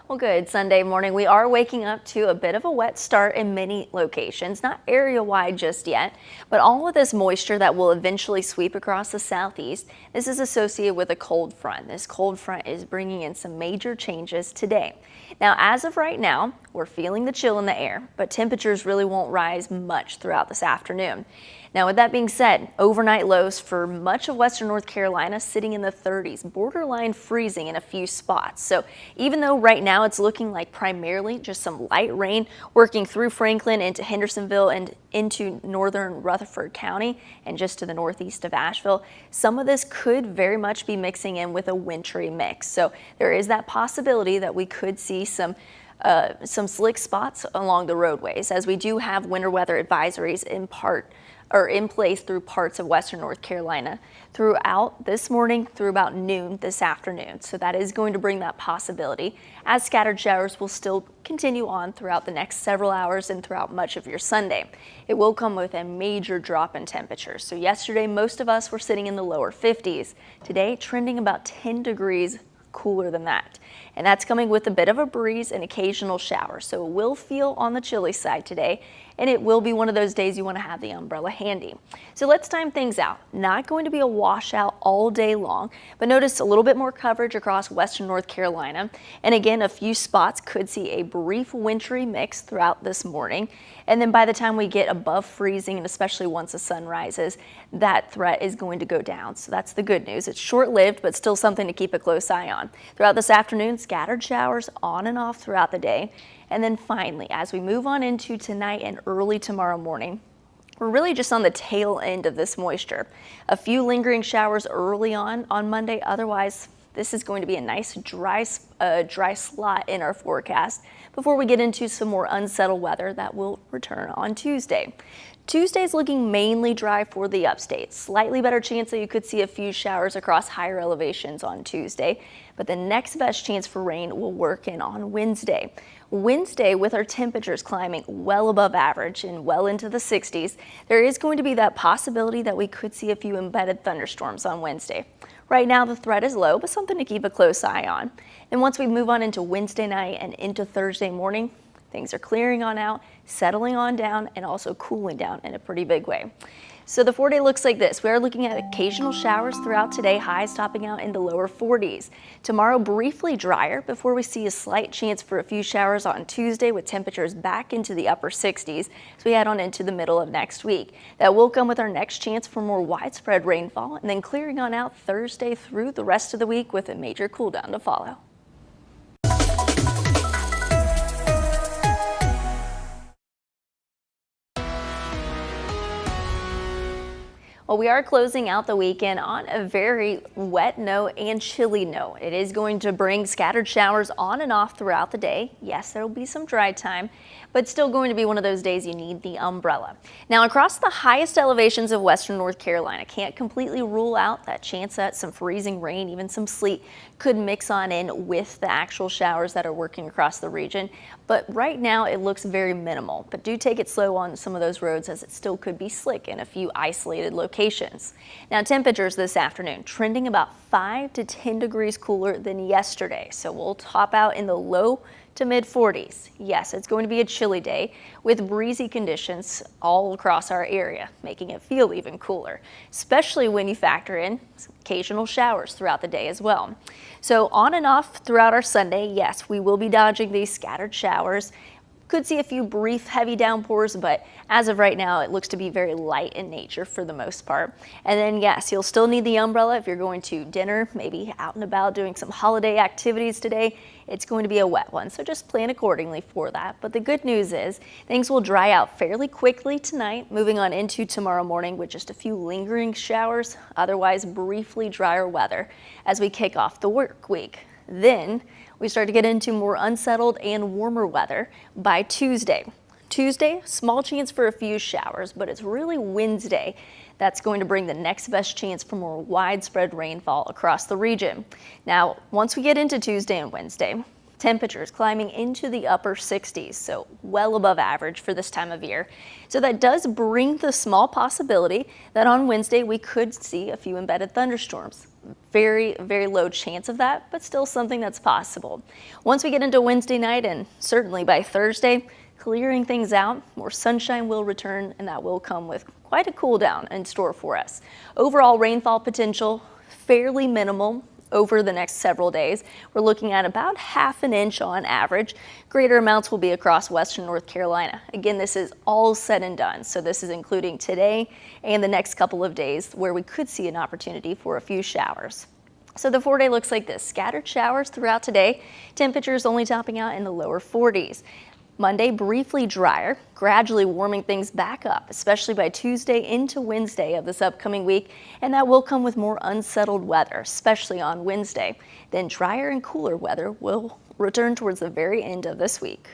Well, good Sunday morning. We are waking up to a bit of a wet start in many locations, not area-wide just yet, but all of this moisture that will eventually sweep across the southeast. This is associated with a cold front. This cold front is bringing in some major changes today. Now, as of right now, we're feeling the chill in the air, but temperatures really won't rise much throughout this afternoon. Now, with that being said, overnight lows for much of western North Carolina sitting in the 30s, borderline freezing in a few spots. So even though right now it's looking like primarily just some light rain working through Franklin into Hendersonville and into northern Rutherford County and just to the northeast of Asheville, some of this could very much be mixing in with a wintry mix. So there is that possibility that we could see some slick spots along the roadways, as we do have winter weather advisories in place through parts of western North Carolina throughout this morning through about noon this afternoon. So that is going to bring that possibility, as scattered showers will still continue on throughout the next several hours and throughout much of your Sunday. It will come with a major drop in temperatures. So yesterday, most of us were sitting in the lower 50s. Today, trending about 10 degrees cooler than that. And that's coming with a bit of a breeze and occasional showers. So it will feel on the chilly side today, and it will be one of those days you want to have the umbrella handy. So let's time things out. Not going to be a washout all day long, but notice a little bit more coverage across western North Carolina. And again, a few spots could see a brief wintry mix throughout this morning. And then by the time we get above freezing, and especially once the sun rises, that threat is going to go down. So that's the good news. It's short-lived, but still something to keep a close eye on. Throughout this afternoon, scattered showers on and off throughout the day. And then finally, as we move on into tonight and early tomorrow morning, we're really just on the tail end of this moisture. A few lingering showers early on Monday. Otherwise, this is going to be a nice dry slot in our forecast before we get into some more unsettled weather that will return on Tuesday. Tuesday's looking mainly dry for the upstate. Slightly better chance that you could see a few showers across higher elevations on Tuesday, but the next best chance for rain will work in on Wednesday. Wednesday, with our temperatures climbing well above average and well into the 60s, there is going to be that possibility that we could see a few embedded thunderstorms on Wednesday. Right now, the threat is low, but something to keep a close eye on. And once we move on into Wednesday night and into Thursday morning, things are clearing on out, settling on down, and also cooling down in a pretty big way. So the 4-day looks like this. We are looking at occasional showers throughout today, highs topping out in the lower 40s. Tomorrow, briefly drier before we see a slight chance for a few showers on Tuesday, with temperatures back into the upper 60s as we head on into the middle of next week. That will come with our next chance for more widespread rainfall, and then clearing on out Thursday through the rest of the week with a major cool down to follow. Well, we are closing out the weekend on a very wet note and chilly note. It is going to bring scattered showers on and off throughout the day. Yes, there will be some dry time, but still going to be one of those days you need the umbrella. Now, across the highest elevations of western North Carolina, can't completely rule out that chance that some freezing rain, even some sleet, could mix on in with the actual showers that are working across the region. But right now it looks very minimal, but do take it slow on some of those roads, as it still could be slick in a few isolated locations. Now, temperatures this afternoon trending about 5 to 10 degrees cooler than yesterday. So we'll top out in the low to mid 40s. Yes, it's going to be a chilly day with breezy conditions all across our area, making it feel even cooler, especially when you factor in some occasional showers throughout the day as well. So on and off throughout our Sunday, yes, we will be dodging these scattered showers. Could see a few brief heavy downpours, but as of right now, it looks to be very light in nature for the most part. And then yes, you'll still need the umbrella if you're going to dinner, maybe out and about doing some holiday activities today. It's going to be a wet one, so just plan accordingly for that. But the good news is things will dry out fairly quickly tonight, moving on into tomorrow morning with just a few lingering showers, otherwise briefly drier weather as we kick off the work week. Then we start to get into more unsettled and warmer weather by Tuesday. Tuesday, small chance for a few showers, but it's really Wednesday that's going to bring the next best chance for more widespread rainfall across the region. Now, once we get into Tuesday and Wednesday, temperatures climbing into the upper 60s, so well above average for this time of year. So that does bring the small possibility that on Wednesday we could see a few embedded thunderstorms. Very, very low chance of that, but still something that's possible. Once we get into Wednesday night and certainly by Thursday, clearing things out, more sunshine will return, and that will come with quite a cool down in store for us. Overall rainfall potential fairly minimal over the next several days. We're looking at about ½ an inch on average. Greater amounts will be across western North Carolina. Again, this is all said and done, so this is including today and the next couple of days where we could see an opportunity for a few showers. So the 4-day looks like this: scattered showers throughout today, temperatures only topping out in the lower 40s. Monday, briefly drier, gradually warming things back up, especially by Tuesday into Wednesday of this upcoming week, and that will come with more unsettled weather, especially on Wednesday. Then drier and cooler weather will return towards the very end of this week.